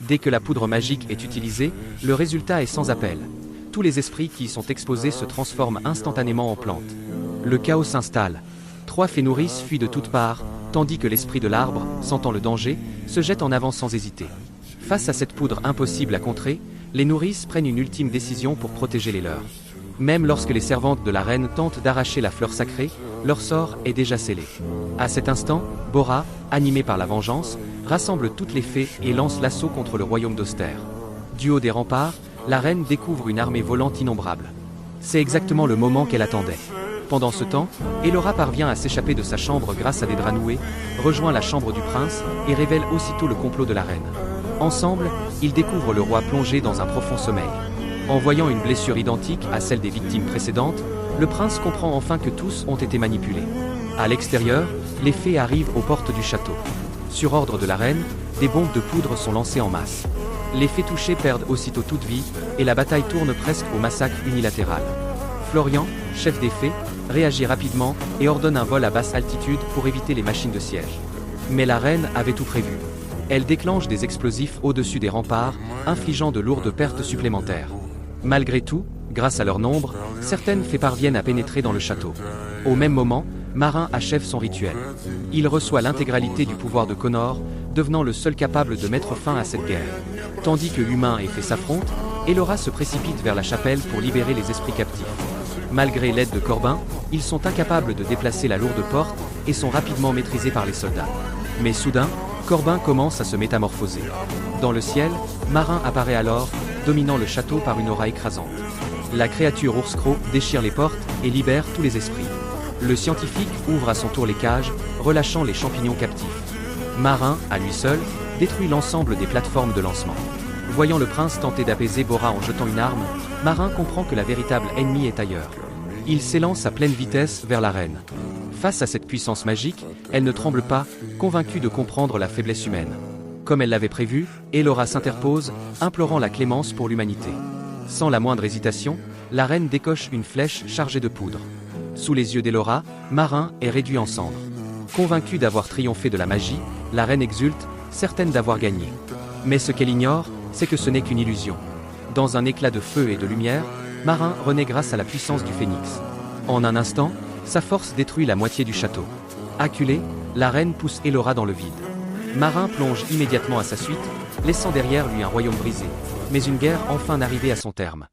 Dès que la poudre magique est utilisée, le résultat est sans appel. Tous les esprits qui y sont exposés se transforment instantanément en plantes. Le chaos s'installe. 3 fées nourrices fuient de toutes parts, tandis que l'esprit de l'arbre, sentant le danger, se jette en avant sans hésiter. Face à cette poudre impossible à contrer, les nourrices prennent une ultime décision pour protéger les leurs. Même lorsque les servantes de la reine tentent d'arracher la fleur sacrée, leur sort est déjà scellé. À cet instant, Bora, animée par la vengeance, rassemble toutes les fées et lance l'assaut contre le royaume d'Austère. Du haut des remparts, la reine découvre une armée volante innombrable. C'est exactement le moment qu'elle attendait. Pendant ce temps, Elora parvient à s'échapper de sa chambre grâce à des draps noués, rejoint la chambre du prince et révèle aussitôt le complot de la reine. Ensemble, ils découvrent le roi plongé dans un profond sommeil. En voyant une blessure identique à celle des victimes précédentes, le prince comprend enfin que tous ont été manipulés. À l'extérieur, les fées arrivent aux portes du château. Sur ordre de la reine, des bombes de poudre sont lancées en masse. Les fées touchées perdent aussitôt toute vie, et la bataille tourne presque au massacre unilatéral. Florian, chef des fées, réagit rapidement et ordonne un vol à basse altitude pour éviter les machines de siège. Mais la reine avait tout prévu. Elle déclenche des explosifs au-dessus des remparts, infligeant de lourdes pertes supplémentaires. Malgré tout, grâce à leur nombre, certaines fées parviennent à pénétrer dans le château. Au même moment, Marin achève son rituel. Il reçoit l'intégralité du pouvoir de Connor, devenant le seul capable de mettre fin à cette guerre. Tandis que humains et fées s'affrontent, Elora se précipite vers la chapelle pour libérer les esprits captifs. Malgré l'aide de Corbin, ils sont incapables de déplacer la lourde porte et sont rapidement maîtrisés par les soldats. Mais soudain, Corbin commence à se métamorphoser. Dans le ciel, Marin apparaît alors, dominant le château par une aura écrasante. La créature ours-croc déchire les portes et libère tous les esprits. Le scientifique ouvre à son tour les cages, relâchant les champignons captifs. Marin, à lui seul, détruit l'ensemble des plateformes de lancement. Voyant le prince tenter d'apaiser Bora en jetant une arme, Marin comprend que la véritable ennemie est ailleurs. Il s'élance à pleine vitesse vers la reine. Face à cette puissance magique, elle ne tremble pas, convaincue de comprendre la faiblesse humaine. Comme elle l'avait prévu, Elora s'interpose, implorant la clémence pour l'humanité. Sans la moindre hésitation, la reine décoche une flèche chargée de poudre. Sous les yeux d'Elora, Marin est réduit en cendres. Convaincue d'avoir triomphé de la magie, la reine exulte, certaine d'avoir gagné. Mais ce qu'elle ignore, c'est que ce n'est qu'une illusion. Dans un éclat de feu et de lumière, Marin renaît grâce à la puissance du phénix. En un instant, sa force détruit la moitié du château. Acculée, la reine pousse Elora dans le vide. Marin plonge immédiatement à sa suite, laissant derrière lui un royaume brisé. Mais une guerre enfin arrivée à son terme.